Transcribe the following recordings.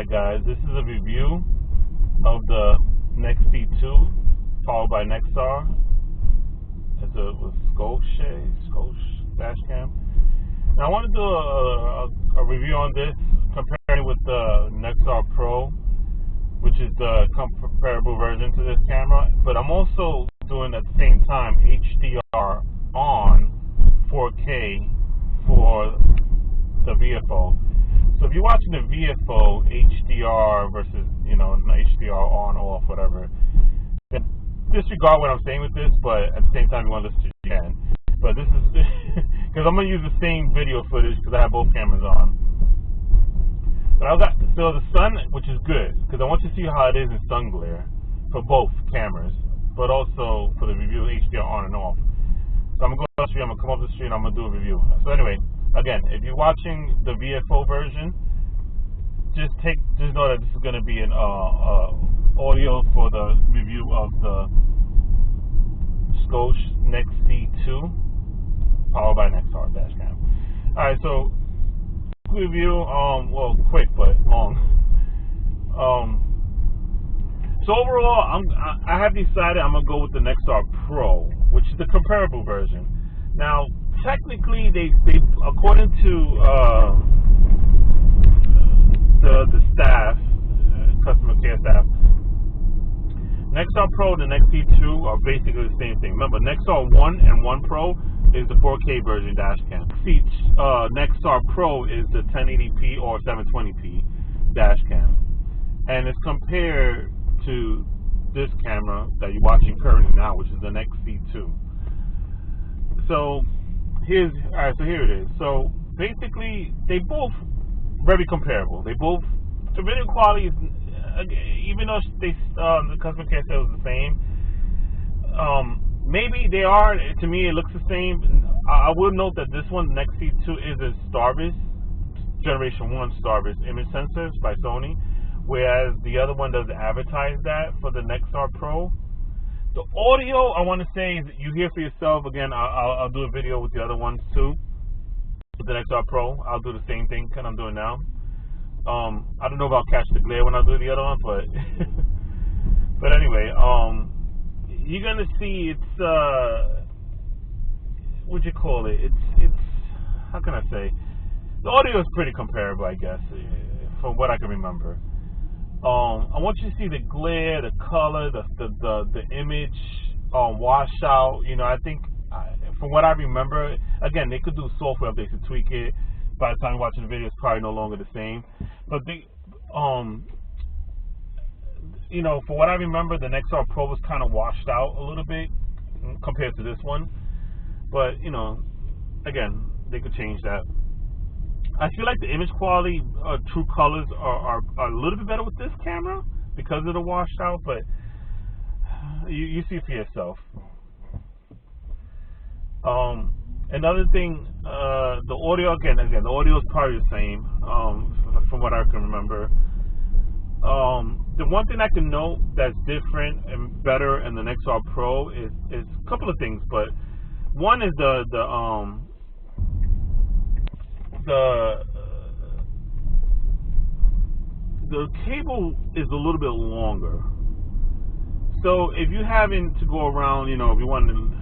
Alright guys, this is a review of the NEXC2 powered by Nexar. It's with Scosche dash cam. Now I want to do a review on this, comparing with the Nexar PRO, which is the comparable version to this camera. But I'm also doing at the same time HDR on 4K for the VFO. So if you're watching the VFO HDR versus, HDR on, off, whatever, then disregard what I'm saying with this, but at the same time, you want to listen to it, you can. But this is, because I'm going to use the same video footage because I have both cameras on. But I've got, so the sun, which is good, because I want you to see how it is in sun glare for both cameras, but also for the review of HDR on and off. So I'm going to go up the street, I'm going to come up the street, and I'm going to do a review. So anyway, again, if you're watching the VFO version, just know that this is going to be an audio for the review of the Scosche NEXC2 powered by Nexar dash cam. All right, so review, well, quick but long. So overall, I have decided I'm gonna go with the Nexar PRO, which is the comparable version. Now, technically, they according to the staff, customer care staff, Nexar PRO and the NEXC2 are basically the same thing. Remember, Nexar 1 and 1 Pro is the 4K version dash cam. Nexar PRO is the 1080p or 720p dash cam, and it's compared to this camera that you're watching currently now, which is the NEXC2. So here it is. So basically, they both very comparable. They both, the video quality is, even though the customer care said it was the same, maybe they are. To me, it looks the same. I will note that this one, NEXC2, is a Starburst Generation 1 Starburst image sensors by Sony, whereas the other one doesn't advertise that for the Nexar PRO. The audio, I want to say, is you hear for yourself. Again, I'll do a video with the other ones too. With the Nexar PRO, I'll do the same thing that I'm doing now. I don't know if I'll catch the glare when I do the other one, but but anyway, you're gonna see it's what you call it? It's how can I say? The audio is pretty comparable, I guess, from what I can remember. I want you to see the glare, the color, the image, washout. I think from what I remember, again, they could do software updates to tweak it. By the time you're watching the video, it's probably no longer the same. But for what I remember, the Nexar PRO was kind of washed out a little bit compared to this one. But again, they could change that. I feel like the image quality, true colors are a little bit better with this camera because of the washed out, but you see for yourself. Another thing, the audio, again, the audio is probably the same, from what I can remember. The one thing I can note that's different and better in the Nexar PRO is a couple of things, but one is the cable is a little bit longer. So if you're having to go around, if you want to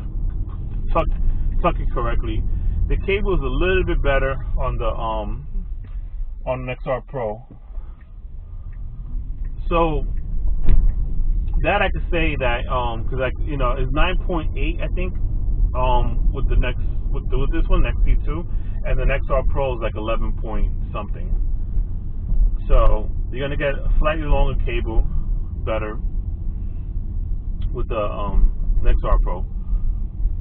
tuck it correctly, the cable is a little bit better on the Nexar PRO. So that I could say that because it's 9.8, I think, with this one, NEXC2, and the Nexar PRO is like 11 point something. So you're gonna get a slightly longer cable, better with the Nexar PRO.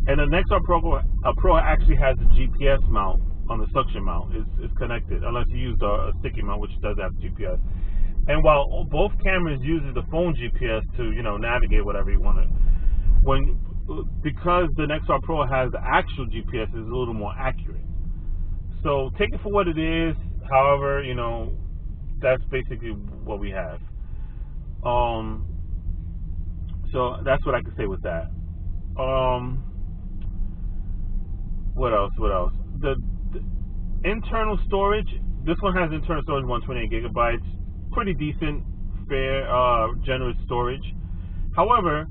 And the Nexar PRO actually has a GPS mount on the suction mount. It's connected, unless you use a sticky mount, which does have GPS. And while both cameras uses the phone GPS to navigate whatever you want to, because the Nexar PRO has the actual GPS, it's a little more accurate. So take it for what it is. However, that's basically what we have. So that's what I can say with that. What else? The internal storage, this one has internal storage 128 gigabytes. pretty decent, fair, generous storage. However,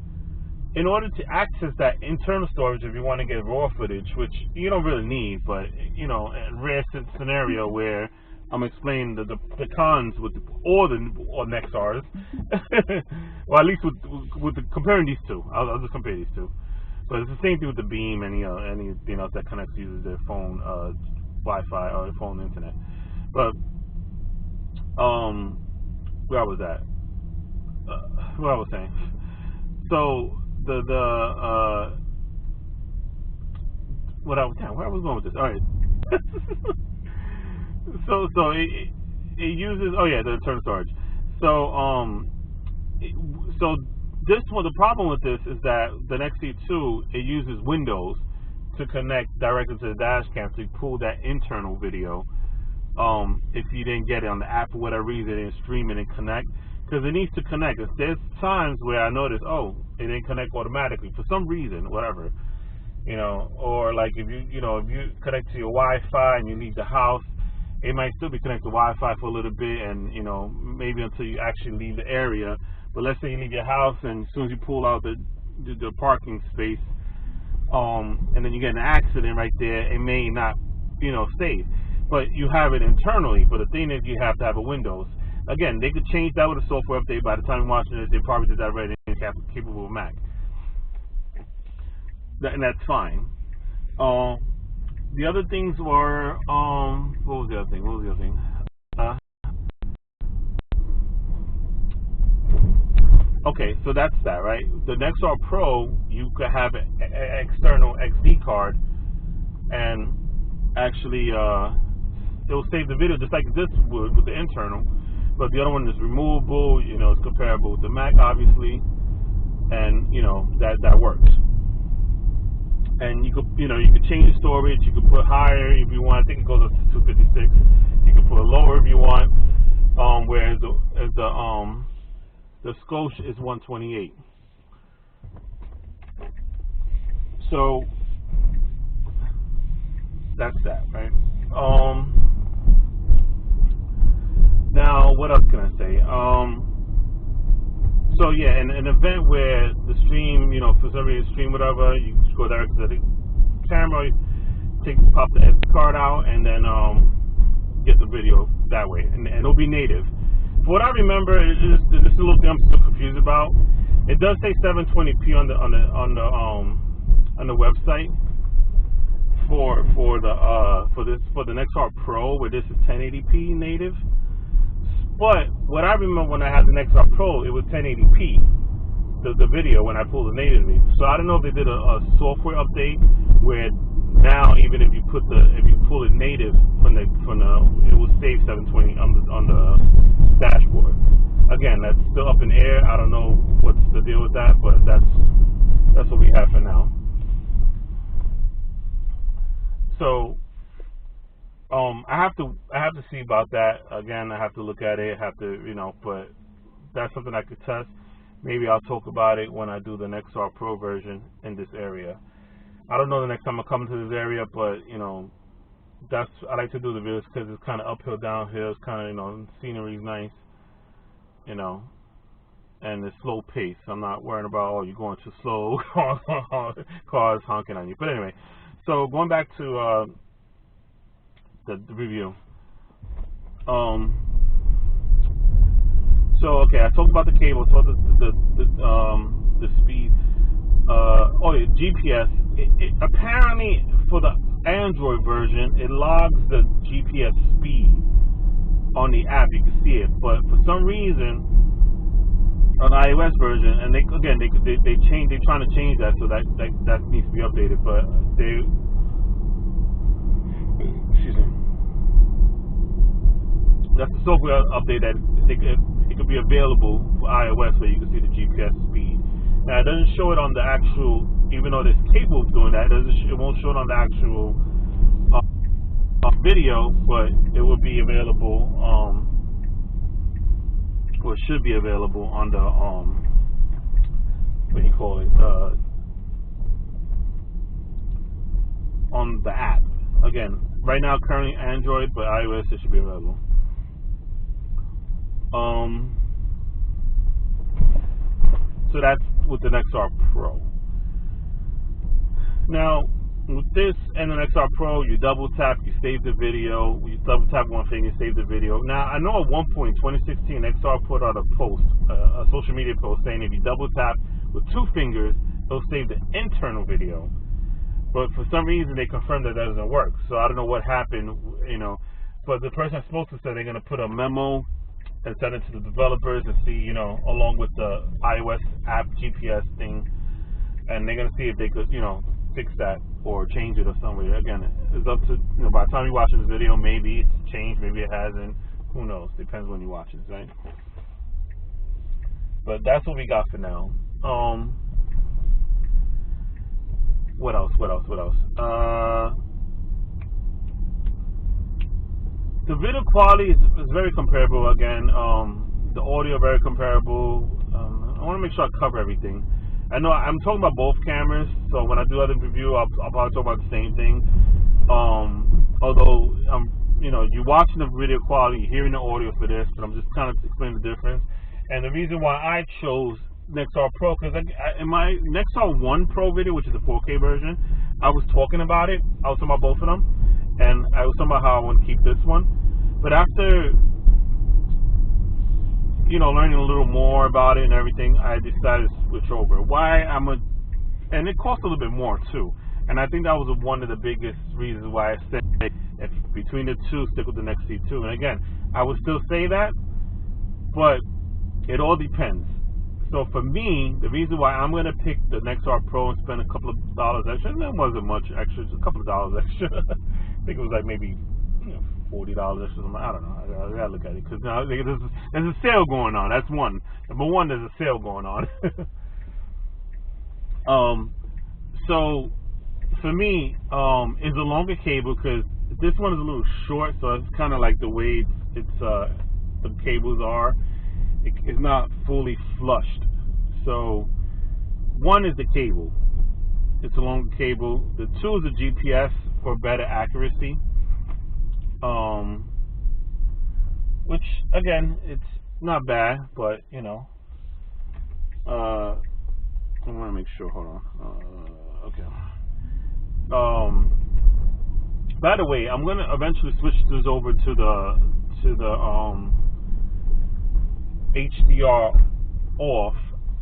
in order to access that internal storage, if you want to get raw footage, which you don't really need, but you know, a rare scenario where I'm explaining the cons with or Nexars, well, at least with comparing these two, I'll just compare these two. But it's the same thing with the Beam and anything else that connects uses their phone Wi-Fi or phone internet. But where I was at, what I was saying. So where I was going with this? All right. so it uses the internal storage. So this one, the problem with this is that the NEXC2, it uses Windows to connect directly to the dash cam to pull that internal video. If you didn't get it on the app for whatever reason, it didn't stream it and connect, because it needs to connect. There's times where I notice, oh, it didn't connect automatically for some reason, whatever, you know, or like if you connect to your Wi-Fi and you leave the house, it might still be connected to Wi-Fi for a little bit, and you know, maybe until you actually leave the area. But let's say you leave your house, and as soon as you pull out the parking space, and then you get an accident right there, it may not, you know, save. But you have it internally. But the thing is, you have to have a Windows. Again, they could change that with a software update. By the time you're watching this, they probably did that already and capable of Mac. And that's fine. The other things were, what was the other thing? Okay, so that's that, right? The Nexar Pro, you could have an external XD card, and actually, it will save the video just like this would with the internal. But the other one is removable. You know, it's comparable with the Mac, obviously, and you know that works. And you could change the storage. You could put higher if you want. I think it goes up to 256. You can put it lower if you want. Whereas the Scosche is 128. So that's that, right? Now what else can I say? So yeah, in an event where the stream, you know, for some reason stream whatever, you just go directly to the camera, pop the SD card out, and then get the video that way, and it'll be native. For what I remember, this is a little thing I'm still confused about. It does say 720p on the website for the Nexar Pro, where this is 1080p native. But what I remember when I had the Nexar Pro, it was 1080p, the video when I pulled it natively. So I don't know if they did a software update where now even if you pull it native from the it will save 720 on the dashboard. Again, that's still up in the air. I don't know what's the deal with that, but that's what we have for now. So I have to see about that. Again, I have to look at it, but that's something I could test. Maybe I'll talk about it when I do the Nexar Pro version in this area. I don't know the next time I come to this area, but you know, I like to do the videos because it's kind of uphill, downhill. It's kind of, you know, scenery's nice, you know, and it's slow pace. I'm not worrying about, oh, you're going too slow, cars honking on you. But anyway, so going back to the review. So okay, I talked about the cable, talked the speed. GPS. Apparently, for the Android version, it logs the GPS speed on the app. You can see it, but for some reason, on the iOS version, and they're trying to change that, so that needs to be updated. But excuse me. That's the software update that it could be available for iOS, where you can see the GPS speed. Now it doesn't show it on the actual, even though it's capable of doing that, it won't show it on the actual video, but it will be available, or it should be available on the what do you call it, on the app. Again, right now currently Android, but iOS it should be available. So that's with the Nexar PRO. Now, with this and the Nexar PRO, you double tap, you save the video. You double tap one thing, you save the video. Now, I know at one point, 2016, Nexar put out a post, a social media post, saying if you double tap with 2 fingers, it'll save the internal video. But for some reason, they confirmed that doesn't work. So I don't know what happened, you know. But the person supposed to say they're going to put a memo and send it to the developers and see, you know, along with the iOS app GPS thing, and they're going to see if they could, you know, fix that or change it or somewhere. Again, it's up to, you know, by the time you watch this video, maybe it's changed, maybe it hasn't. Who knows? Depends when you watch it, right? But that's what we got for now. What else? The video quality is very comparable. Again, the audio very comparable. I want to make sure I cover everything. I know I'm talking about both cameras, so when I do other review, I'll probably talk about the same thing. Although, you know, you're watching the video quality, you're hearing the audio for this, but I'm just kind of explaining the difference. And the reason why I chose Nexar PRO, because in my Nexar 1 Pro video, which is the 4K version, I was talking about it. I was talking about both of them, and I was talking about how I want to keep this one. But after, you know, learning a little more about it and everything, I decided to switch over. And it cost a little bit more too. And I think that was one of the biggest reasons why I said, if between the two, stick with the NEXC2. And again, I would still say that, but it all depends. So for me, the reason why I'm going to pick the Nexar PRO and spend a couple of dollars extra, and that wasn't much extra, just a couple of dollars extra. I think it was like maybe, you know, $40 extra. I don't know. I gotta look at it because now there's a sale going on. That's one. Number one, there's a sale going on. So for me, it's a longer cable because this one is a little short, so it's kind of like the way the cables are. It's not fully flushed. So one is the cable. It's a longer cable. The 2 is the GPS for better accuracy. Which again, it's not bad, but you know, I want to make sure. Hold on. Okay. By the way, I'm gonna eventually switch this over to the HDR off,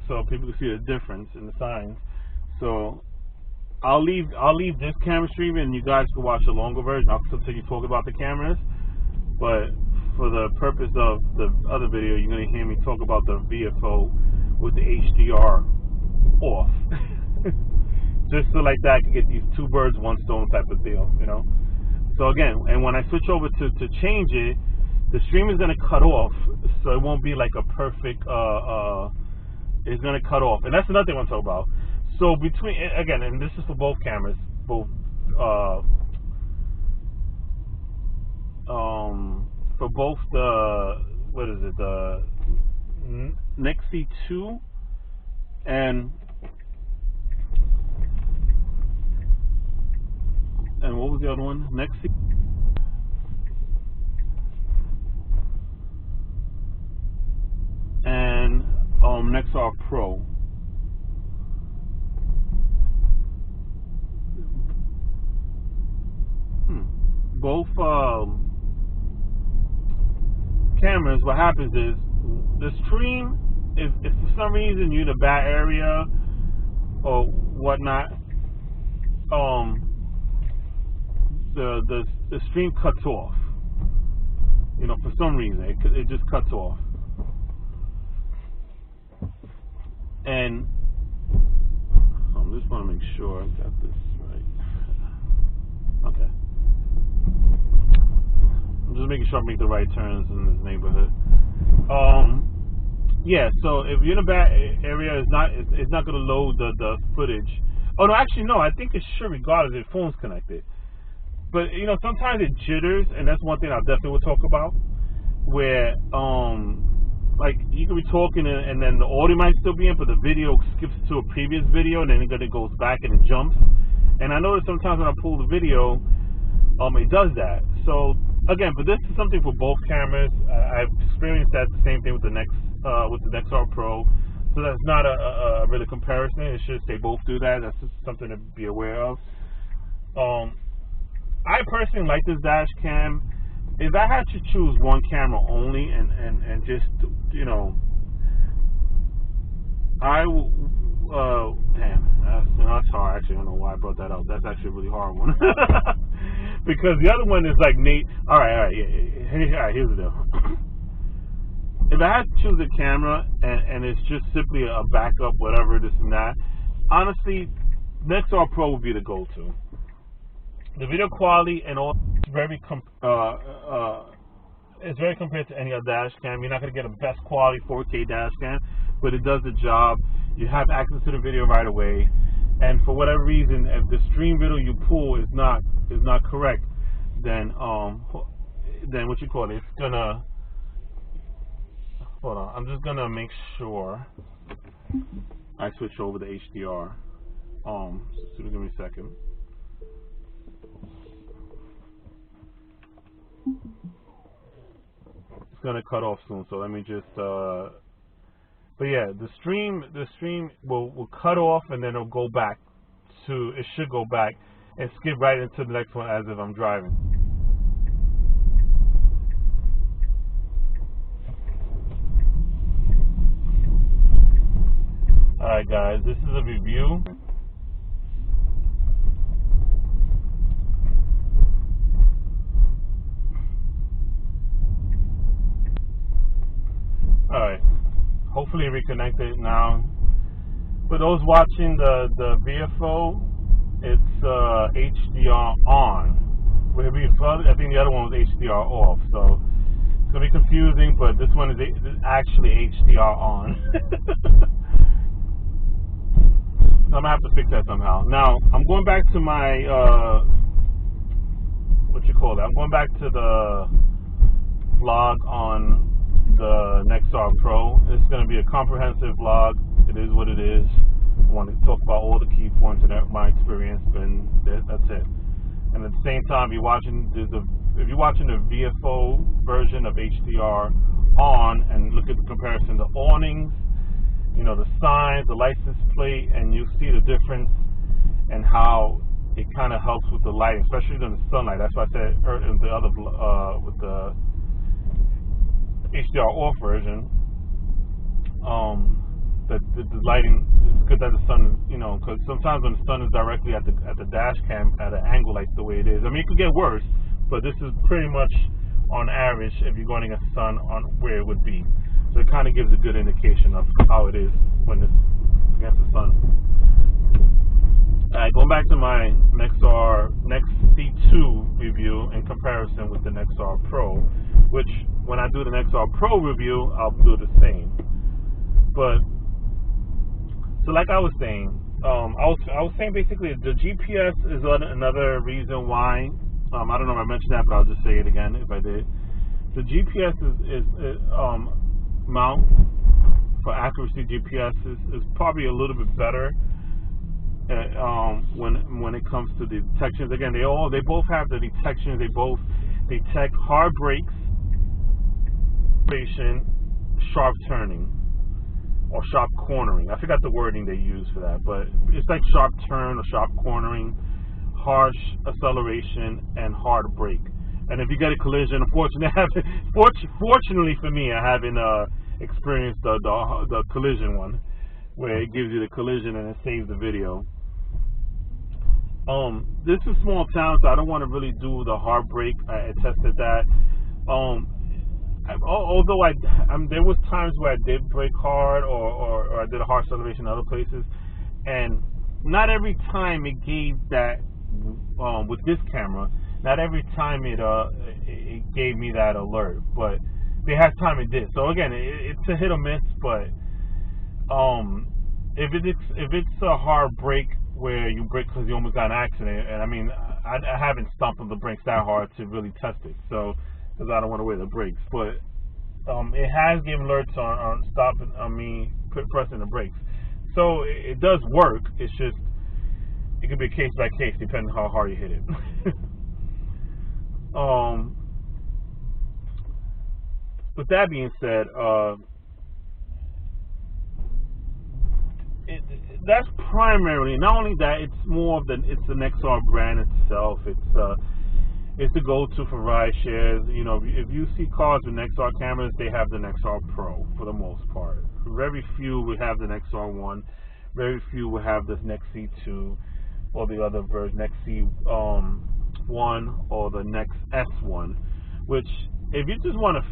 so people can see the difference in the signs. So I'll leave this camera streaming, and you guys can watch the longer version. I'll continue talking about the cameras, but for the purpose of the other video, you're gonna hear me talk about the VFO with the HDR off. Just so like that, I can get these 2 birds, 1 stone type of deal, you know. So again, and when I switch over to change it, the stream is going to cut off, so it won't be like a perfect, it's going to cut off. And that's another thing I want to talk about. So between, again, and this is for both cameras, both, for both the, what is it, the NEXC2 and what was the other one? NEXC and Nexar PRO. Both cameras, what happens is the stream, if for some reason you're in a bad area or whatnot, the stream cuts off. You know, for some reason it just cuts off. And I just want to make sure I got this right. Okay. I'm just making sure I make the right turns in this neighborhood. Yeah, so if you're in a bad area, it's not going to load the footage. Oh no, actually no, I think it should regardless if the phone's connected. But you know, sometimes it jitters, and that's one thing I definitely will talk about. Where like you can be talking and then the audio might still be in, but the video skips to a previous video, and then it goes back and it jumps. And I notice sometimes when I pull the video, it does that. So again, but this is something for both cameras. I've experienced that the same thing with the Nexar PRO. So that's not a really comparison. It's just they both do that. That's just something to be aware of. I personally like this dash cam. If I had to choose one camera only and just, you know, damn, that's hard. Actually, I don't know why I brought that up. That's actually a really hard one. Because the other one is like all right, here's the deal. If I had to choose a camera and it's just simply a backup, whatever, this and that, honestly, Nexar PRO would be the go-to. The video quality and all is very it's very compared to any other dash cam. You're not going to get a best quality 4K dash cam, but it does the job. You have access to the video right away, and for whatever reason, if the stream video you pull is not correct, then what you call it? It's gonna, hold on. I'm just gonna make sure I switch over to HDR. So give me a second. It's gonna cut off soon, so let me just but yeah, the stream will cut off, and then it'll go back to, it should go back and skip right into the next one as if I'm driving. Alright guys, this is a review. Alright, hopefully reconnected now. For those watching the VFO, it's HDR on. I think the other one was HDR off, so it's going to be confusing, but this one is actually HDR on. I'm going to have to fix that somehow. Now, I'm going back to my, I'm going back to the vlog on the Nexar PRO. It's going to be a comprehensive vlog. It is what it is. I want to talk about all the key points and my experience, and that's it. And at the same time, if you're watching the VFO version of HDR on, and look at the comparison, the awnings, you know, the signs, the license plate, and you see the difference and how it kind of helps with the lighting, especially in the sunlight. That's why I said in the other with the HDR off version, that the lighting is good that the sun, you know, because sometimes when the sun is directly at the dash cam at an angle like the way it is, I mean, it could get worse, but this is pretty much on average if you're going against the sun on where it would be. So it kind of gives a good indication of how it is when it's against the sun. Alright, going back to my Nexar NEXC2 review in comparison with the Nexar PRO, which when I do the Nexar PRO review, I'll do the same. But so like I was saying, I was saying basically the GPS is another reason why. I don't know if I mentioned that, but I'll just say it again if I did. The GPS is mount for accuracy. GPS is probably a little bit better when it comes to the detections. Again, they both have the detections. They both detect hard brakes, sharp turning, or sharp cornering. I forgot the wording they use for that, but it's like sharp turn or sharp cornering, harsh acceleration, and hard brake. And if you get a collision, fortunately for me, I haven't experienced the collision one, where it gives you the collision and it saves the video. This is a small town, so I don't want to really do the hard brake. I tested that. Although there was times where I did brake hard or I did a harsh acceleration in other places, and not every time it gave that with this camera. Not every time it gave me that alert, but there has time it did. So again, it's a hit or miss. But if it's a hard brake where you brake because you almost got an accident, and I mean I haven't stomped on the brakes that hard to really test it, so because I don't want to wear the brakes, but it has given alerts on stopping on me pressing the brakes. So it does work. It's just it could be case by case depending on how hard you hit it. with that being said, that's primarily, not only that, it's more of the Nexar brand itself. It's the go-to for ride shares. You know, if you see cars with Nexar cameras, they have the Nexar PRO for the most part. Very few will have the Nexar 1. Very few will have the NEXC2 or the other version, NEXC1 or the NEXS1, which if you just want a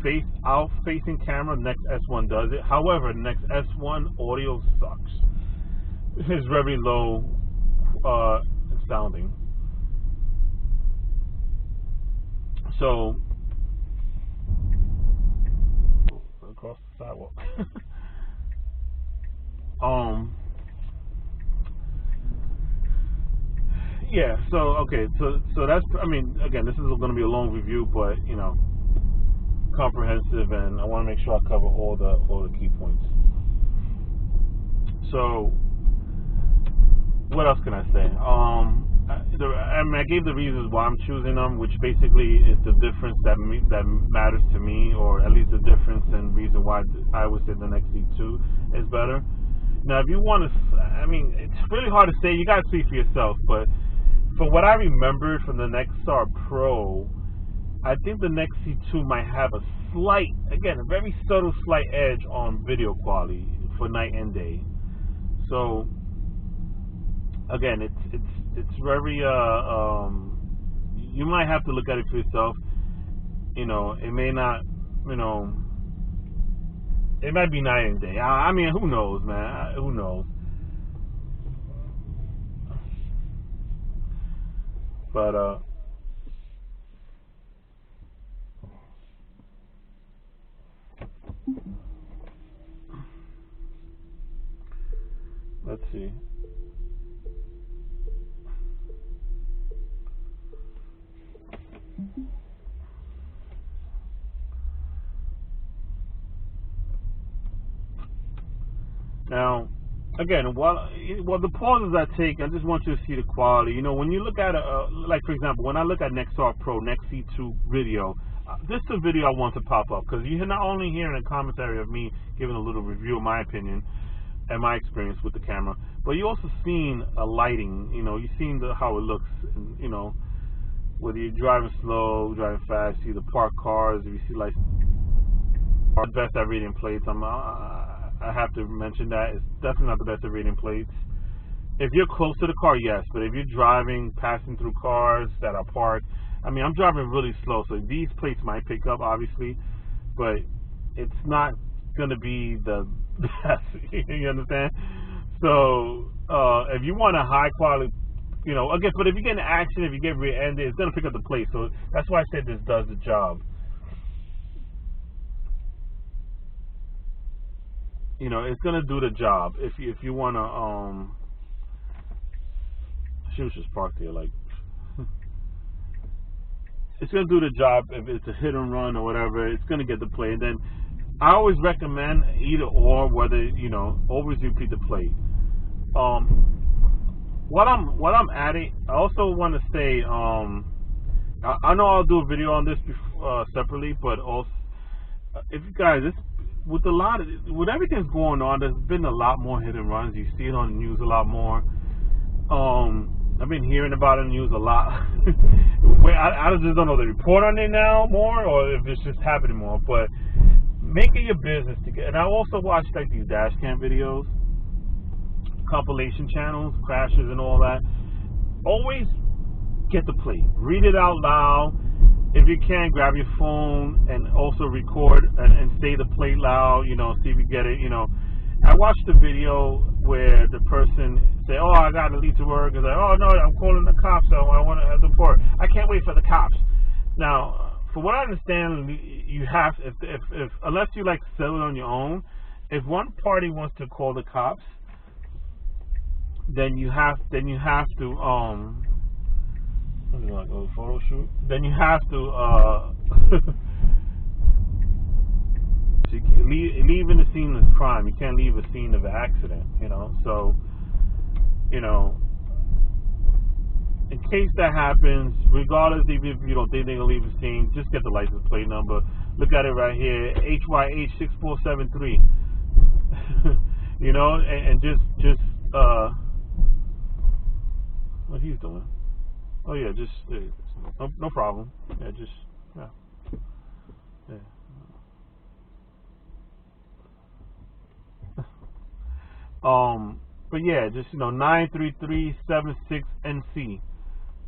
out-facing camera, NEXS1 does it. However, NEXS1 audio sucks. It's very low sounding. So, across the sidewalk. Yeah. So okay. So that's. I mean, again, this is going to be a long review, but you know, comprehensive, and I want to make sure I cover all the key points. So, what else can I say? I gave the reasons why I'm choosing them, which basically is the difference that matters to me, or at least the difference and reason why I would say the NEXC2 is better. Now, if you want to, I mean, it's really hard to say. You got to see for yourself. But from what I remembered from the Nexar PRO, I think the NEXC2 might have a slight, again, a very subtle slight edge on video quality for night and day. So, again, it's very you might have to look at it for yourself. You know, it may not, you know, it might be night and day. I mean, who knows, man? Who knows? But let's see. Now, again, while the pauses I take, I just want you to see the quality. You know, when you look at like for example, when I look at Nexar PRO, NEXC2 video, this is a video I want to pop up because you're not only hearing a commentary of me giving a little review of my opinion and my experience with the camera, but you also seen a lighting. You know, you've seen how it looks. And, you know, whether you're driving slow, driving fast, you see the parked cars, if you see like the best at reading plates. I have to mention that it's definitely not the best at reading plates. If you're close to the car, yes, but if you're driving, passing through cars that are parked, I mean, I'm driving really slow, so these plates might pick up, obviously, but it's not going to be the best. You understand? So, if you want a high quality, you know, again, but if you get in action, if you get rear-ended, it's going to pick up the plate. So that's why I said this does the job. You know, it's gonna do the job. If you wanna she was just parked here, like it's gonna do the job. If it's a hit and run or whatever, it's gonna get the play. And then I always recommend either or, whether, you know, always repeat the play. What I'm adding, I also want to say, I know I'll do a video on this separately, but also if you guys, with everything's going on, there's been a lot more hit and runs. You see it on the news a lot more. I've been hearing about it in the news a lot. I just don't know if they report on it now more, or if it's just happening more. But make it your business to get. And I also watch like these dash cam videos, compilation channels, crashes and all that. Always get the plate. Read it out loud. If you can, grab your phone and also record and say the plate loud, you know, see if you get it, you know. I watched the video where the person said, oh, I got to leave to work. It's like, oh, no, I'm calling the cops, so I want to have the report. I can't wait for the cops. Now, for what I understand, you have, if unless you like sell it on your own, if one party wants to call the cops, then you have to, like a photo shoot. Then you have to leaving the scene of crime. You can't leave a scene of an accident, you know. So, you know, in case that happens, regardless even if you don't think they're gonna leave a scene, just get the license plate number. Look at it right here, HYH6473. You know, and just what he's doing. Oh yeah, just no problem. Yeah, just yeah. But yeah, just 93376NC.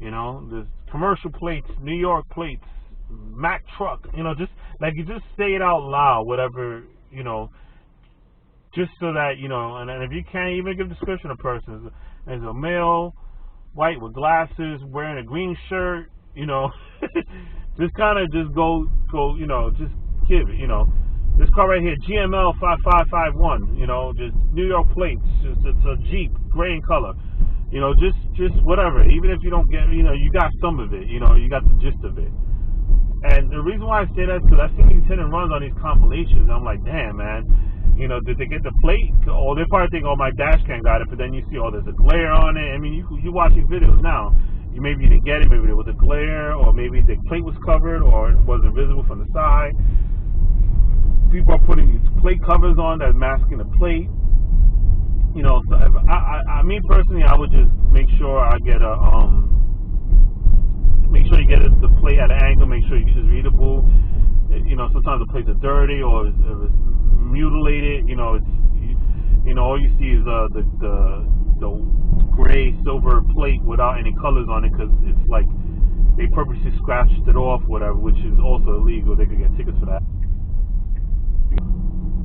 You know, there's commercial plates, New York plates, Mack truck. You know, just like you just say it out loud, whatever just so that and if you can't even give a description of person, there's a male, white with glasses, wearing a green shirt. Just kind of just go. Just give it. This car right here, GML 5551, just New York plates, it's a Jeep, gray in color, just whatever. Even if you don't get, you got some of it, you got the gist of it. And the reason why I say that is because I've seen these hit and runs on these compilations, and I'm like, damn, man, did they get the plate? Or they probably think, oh, my dash cam got it, but then you see, oh, there's a glare on it. I mean, you watch these videos now. Maybe you didn't get it, maybe there was a glare, or maybe the plate was covered, or it wasn't visible from the side. People are putting these plate covers on that's masking the plate. So if me personally, I would just make sure I get make sure you get the plate at an angle, make sure it's readable. Sometimes the plates are dirty or it's mutilated. All you see is the gray silver plate without any colors on it, because it's like they purposely scratched it off, whatever, which is also illegal. They could get tickets for that.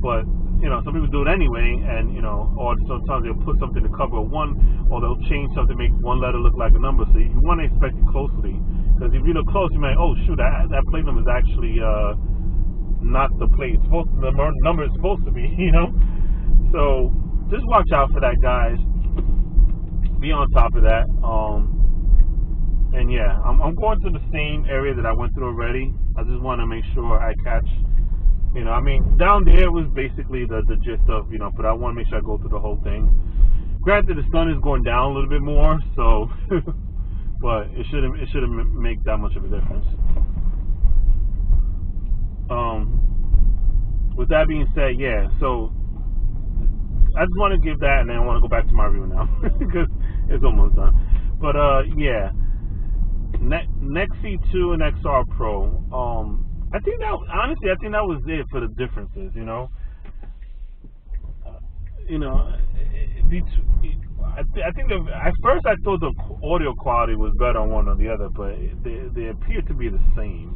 But some people do it anyway, and or sometimes they'll put something to cover one, or they'll change something to make one letter look like a number. So you want to inspect it closely, because if you look close, you might, oh shoot, that plate number is actually not the plate. The number is supposed to be, So just watch out for that, guys. Be on top of that. And yeah, I'm going to the same area that I went through already. I just want to make sure I catch. I mean, down there was basically the gist of, but I want to make sure I go through the whole thing. Granted, the sun is going down a little bit more, so, but it shouldn't make that much of a difference. With that being said, yeah, so I just want to give that, and then I want to go back to my review now, because it's almost done. But, yeah, NEXC2 and Nexar PRO, I think that was it for the differences, I think at first I thought the audio quality was better on one or the other, but they appear to be the same.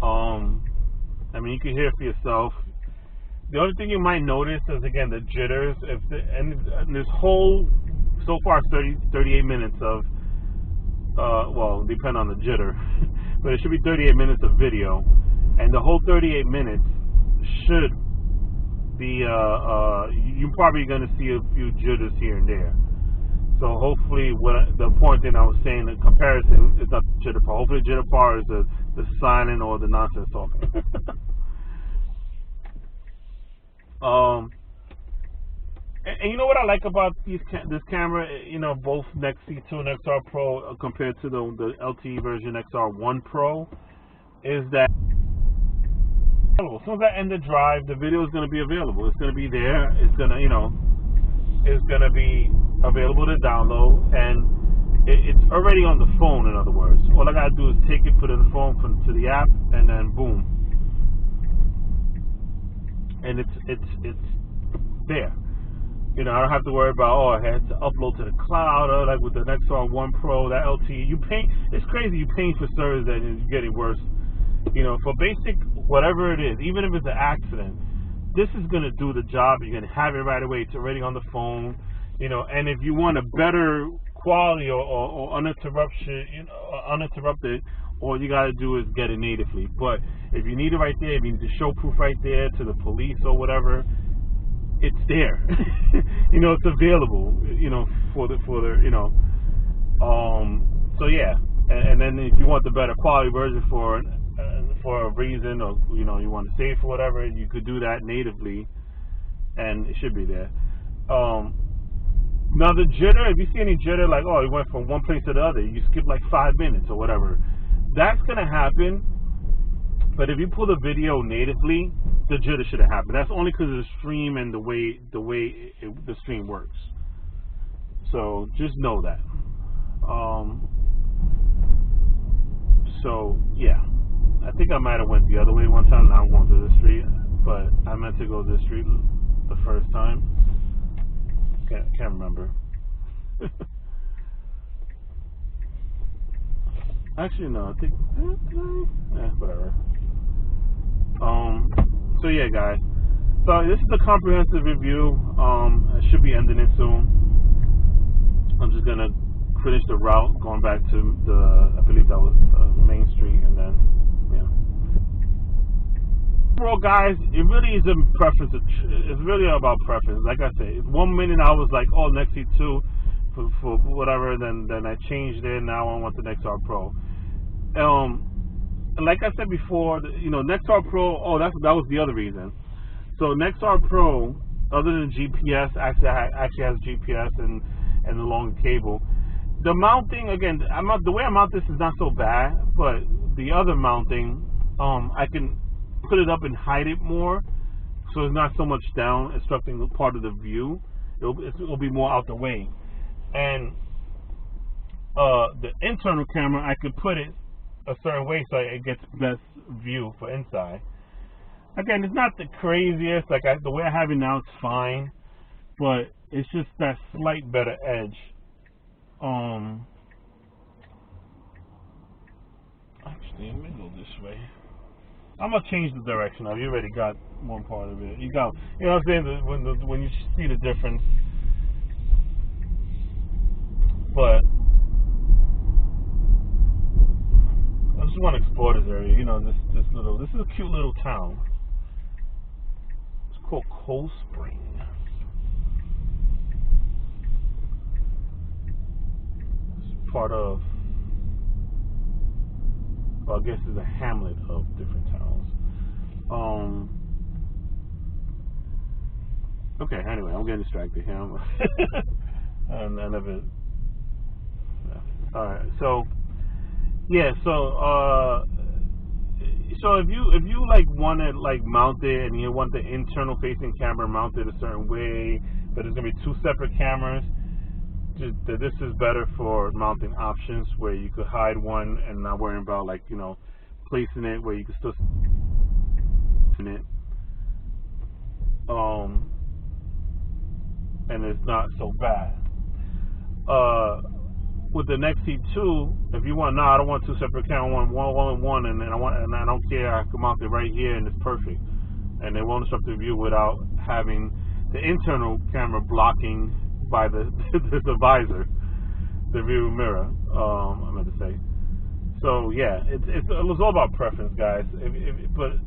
I mean, you can hear it for yourself. The only thing you might notice is, again, the jitters. And this whole, so far, 38 minutes of, well, depend on the jitter. But it should be 38 minutes of video, and the whole 38 minutes should be you're probably going to see a few jitters here and there. So hopefully, the important thing I was saying, the comparison is not the jitter part. Hopefully the jitter part is the signing or the nonsense talking. And you know what I like about this camera, both NEXC2 and Nexar PRO compared to the LTE version Nexar Pro, is that as soon as I end the drive, the video is going to be available. It's going to be there. It's going to, it's going to be available to download, and it's already on the phone. In other words, all I got to do is take it, put it in the phone to the app, and then boom, and it's there. I don't have to worry about, oh, I had to upload to the cloud, or like with the Nexar Pro, that LTE. It's crazy, you're paying for service that is getting worse. For basic, whatever it is, even if it's an accident, this is going to do the job. You're going to have it right away. It's already on the phone, and if you want a better quality or uninterrupted, all you got to do is get it natively. But if you need it right there, if you need to show proof right there to the police or whatever, it's there. It's available, for the so yeah, and then if you want the better quality version for a reason, or you want to save for whatever, you could do that natively, and it should be there. Now the jitter, if you see any jitter, like, oh, it went from one place to the other, you skip like 5 minutes or whatever, that's gonna happen. But if you pull the video natively, the jitter shouldn't happen. That's only because of the stream and the way the stream works. So just know that. So yeah, I think I might have went the other way one time. Now I'm going to this street, but I meant to go this street the first time. Can't remember. Actually, no. I think whatever. So yeah, guys. So this is a comprehensive review. I should be ending it soon. I'm just gonna finish the route, going back to I believe that was Main Street, and then yeah. Overall, guys, it really is a preference. It's really about preference. Like I said, 1 minute I was like, oh, NEXC2 for whatever. Then I changed it. Now I want the Nexar PRO. Like I said before, Nexar PRO. Oh, that was the other reason. So Nexar PRO, other than GPS, actually has GPS and the longer cable. The mounting, again, the way I mount this is not so bad, but the other mounting, I can put it up and hide it more, so it's not so much down, obstructing part of the view. It'll be more out the way. And the internal camera, I could put it a certain way so it gets best view for inside. Again, it's not the craziest. Like the way I have it now, it's fine, but it's just that slight better edge. Actually, let me go this way. I'm gonna change the direction now. You already got one part of it. You know what I'm saying? When you see the difference. But I just want to explore this area. This is a cute little town. It's called Cold Spring. It's part of, well, I guess it's a hamlet of different towns. Okay, anyway, I'm getting distracted here. And I never. Yeah. All right, so yeah, so if you like want to like mount it and you want the internal facing camera mounted a certain way, but there's gonna be 2 separate cameras. This is better for mounting options where you could hide one and not worrying about placing it where you can still in it. And it's not so bad. With the NEXC2, if you want, I don't want 2 separate cameras. I want one, and I don't care. I can mount it right here, and it's perfect. And it won't obstruct the view without having the internal camera blocking by the visor, the view mirror. I meant to say. So yeah, it was all about preference, guys. But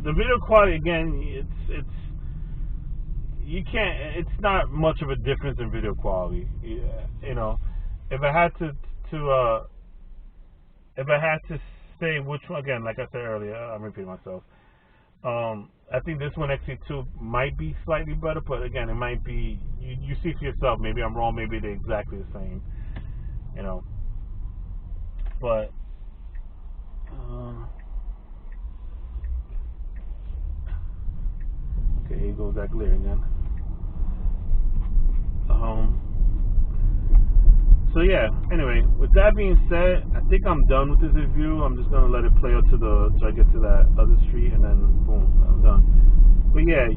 the video quality, again, it's not much of a difference in video quality. If I had to say which one, again, like I said earlier, I'm repeating myself. I think this one NEXC2 might be slightly better, but again, it might be, you see for yourself. Maybe I'm wrong. Maybe they're exactly the same. But okay, here goes that glare again. So yeah, anyway, with that being said, I think I'm done with this review. I'm just gonna let it play out till I get to that other street, and then boom, I'm done. But yeah,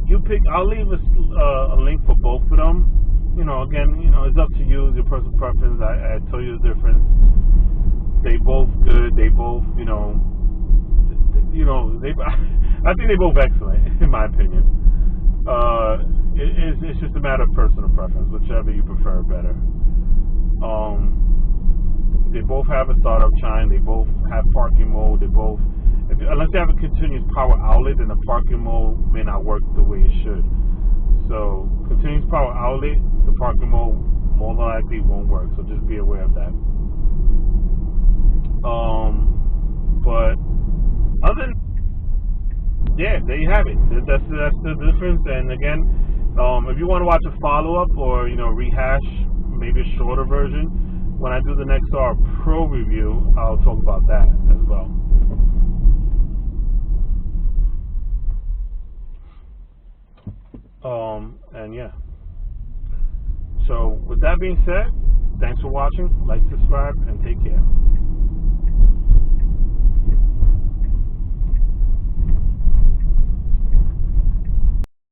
I'll leave a link for both of them. Again, it's up to you, it's your personal preference. I tell you the difference. They both good. They both, I think they both excellent, in my opinion. It's just a matter of personal preference, whichever you prefer better. They both have a startup chime. They both have parking mode. They both, unless they have a continuous power outlet, then the parking mode may not work the way it should. So continuous power outlet, the parking mode more likely won't work. So just be aware of that. But other than, yeah, there you have it. That's the difference. And again, If you want to watch a follow-up or rehash, maybe a shorter version, when I do the Nexar Pro review, I'll talk about that as well. And yeah. So with that being said, thanks for watching. Like, subscribe, and take care.